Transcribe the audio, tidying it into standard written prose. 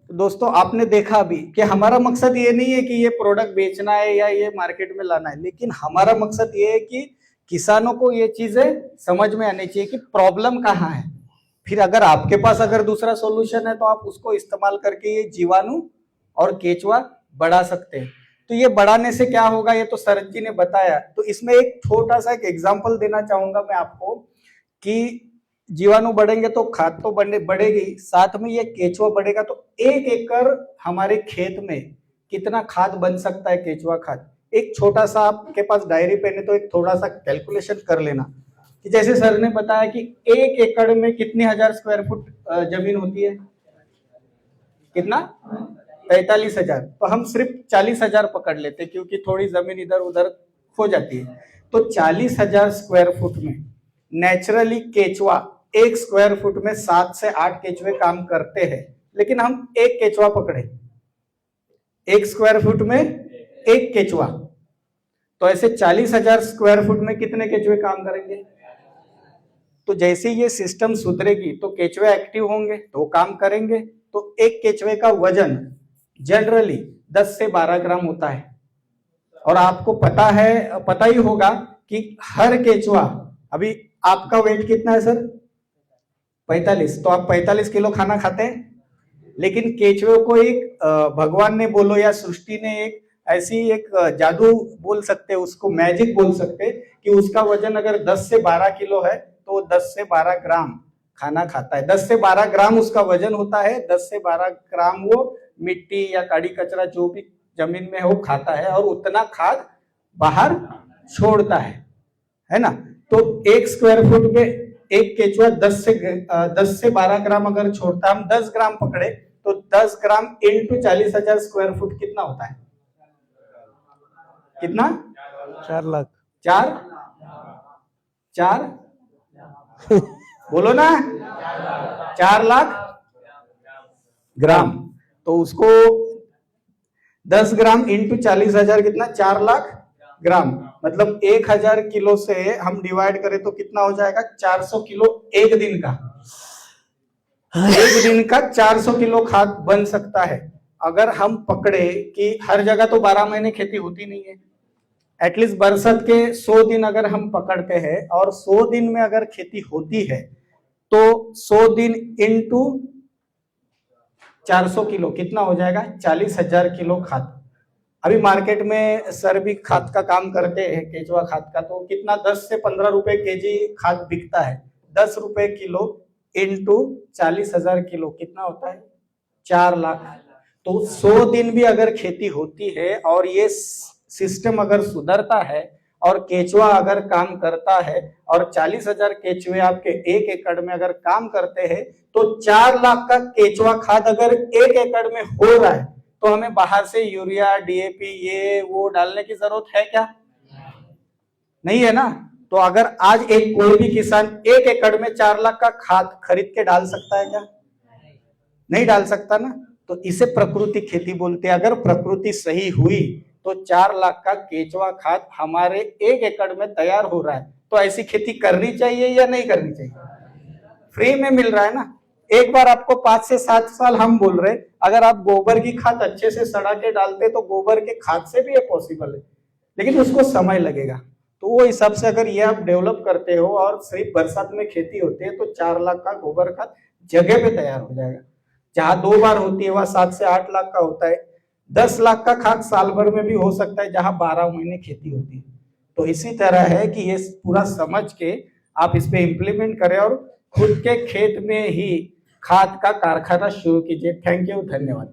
तो दोस्तों आपने देखा अभी कि हमारा मकसद ये नहीं है कि ये प्रोडक्ट बेचना है या ये मार्केट में लाना है, लेकिन हमारा मकसद ये है कि किसानों को ये चीजें समझ में आनी चाहिए कि प्रॉब्लम कहाँ है। फिर अगर आपके पास अगर दूसरा सॉल्यूशन है तो आप उसको इस्तेमाल करके ये जीवाणु और केचुआ बढ़ा सकते हैं। तो ये बढ़ाने से क्या होगा ये तो शरद जी ने बताया। तो इसमें एक छोटा सा एक एग्जाम्पल देना चाहूंगा मैं आपको कि जीवाणु बढ़ेंगे तो खाद तो बढ़ेगी, साथ में ये केचुआ बढ़ेगा। तो 1 एकड़ हमारे खेत में कितना खाद बन सकता है केचुआ खाद। एक छोटा सा आपके पास डायरी पेन है तो एक थोड़ा सा कैलकुलेशन कर लेना कि जैसे सर ने बताया कि 1 एकड़ में कितनी हजार स्क्वायर फुट जमीन होती है, कितना 45,000। तो हम सिर्फ 40,000 पकड़ लेते क्योंकि थोड़ी जमीन इधर उधर हो जाती है। तो 40,000 स्क्वायर फुट में नेचुरली केचुआ 1 स्क्वायर फुट में 7 से 8 केचुए काम करते हैं, लेकिन हम 1 केचुआ पकड़े, 1 स्क्वायर फुट में 1 केचुआ। तो ऐसे 40,000 स्क्वायर फुट में कितने केचुए काम करेंगे। तो जैसे ये सिस्टम सुधरेगी तो केचुए एक्टिव होंगे तो काम करेंगे। तो 1 केचुए का वजन जनरली 10 से 12 ग्राम होता है। और आपको पता ही होगा कि हर केचुआ, अभी आपका वेट कितना है सर 45, तो आप 45 किलो खाना खाते हैं, लेकिन केचुए को एक भगवान ने बोलो या सृष्टि ने एक ऐसी एक जादू बोल सकते, उसको मैजिक बोल सकते कि उसका वजन अगर 10 से 12 किलो है तो 10 से 12 ग्राम खाना खाता है। 10 से 12 ग्राम उसका वजन होता है, 10 से 12 ग्राम वो मिट्टी या काड़ी कचरा जो भी जमीन में है वो खाता है और उतना खाद बाहर छोड़ता है ना। तो 1 स्क्वायर फुट में 1 केचुआ 10 से 12 ग्राम अगर छोड़ता, हम 10 ग्राम पकड़े तो 10 ग्राम इंटू 40,000 स्क्वायर फुट कितना होता है, कितना 4 लाख। 4 बोलो ना 4 लाख ग्राम। तो उसको 10 ग्राम इंटू 40,000 कितना 4 लाख ग्राम, मतलब 1,000 किलो से हम डिवाइड करें तो कितना हो जाएगा 400 किलो एक दिन का। एक दिन का 400 किलो खाद बन सकता है। अगर हम पकड़े कि हर जगह तो 12 महीने खेती होती नहीं है, एटलीस्ट बरसात के 100 दिन अगर हम पकड़ते हैं और 100 दिन में अगर खेती होती है तो 100 दिन इंटू 400 किलो कितना हो जाएगा 40,000 किलो खाद। अभी मार्केट में सर भी खाद का काम करते हैं, केचुआ खाद का, तो कितना 10 से 15 रुपए केजी खाद बिकता है। 10 रुपए किलो इंटू 40,000 किलो कितना होता है 4 लाख। तो 100 दिन भी अगर खेती होती है और ये सिस्टम अगर सुधरता है और केचुआ अगर काम करता है और 40,000 केचुए आपके 1 एकड़ में अगर काम करते हैं तो 4 लाख का केचुआ खाद अगर 1 एकड़ में हो रहा है तो हमें बाहर से यूरिया डीएपी ये वो डालने की जरूरत है क्या, नहीं है ना। तो अगर आज कोई भी किसान 1 एकड़ में 4 लाख का खाद खरीद के डाल सकता है क्या, नहीं डाल सकता ना। तो इसे प्रकृति खेती बोलते हैं। अगर प्रकृति सही हुई तो 4 लाख का केचुआ खाद हमारे 1 एकड़ में तैयार हो रहा है। तो ऐसी खेती करनी चाहिए या नहीं करनी चाहिए, फ्री में मिल रहा है ना। एक बार आपको 5 से 7 साल हम बोल रहे, अगर आप गोबर की खाद अच्छे से सड़ा के डालते तो गोबर के खाद से भी ये पॉसिबल है, लेकिन उसको समय लगेगा। तो वो हिसाब से अगर ये आप डेवलप करते हो और सिर्फ बरसात में खेती होती है तो 4 लाख का गोबर खाद जगह पे तैयार हो जाएगा। जहां 2 बार होती है वहां 7 से 8 लाख का होता है। 10 लाख का खाद साल भर में भी हो सकता है जहां 12 महीने खेती होती है। तो इसी तरह है कि ये पूरा समझ के आप इस पे इम्प्लीमेंट करें और खुद के खेत में ही खाद का कारखाना शुरू कीजिए। थैंक यू, धन्यवाद।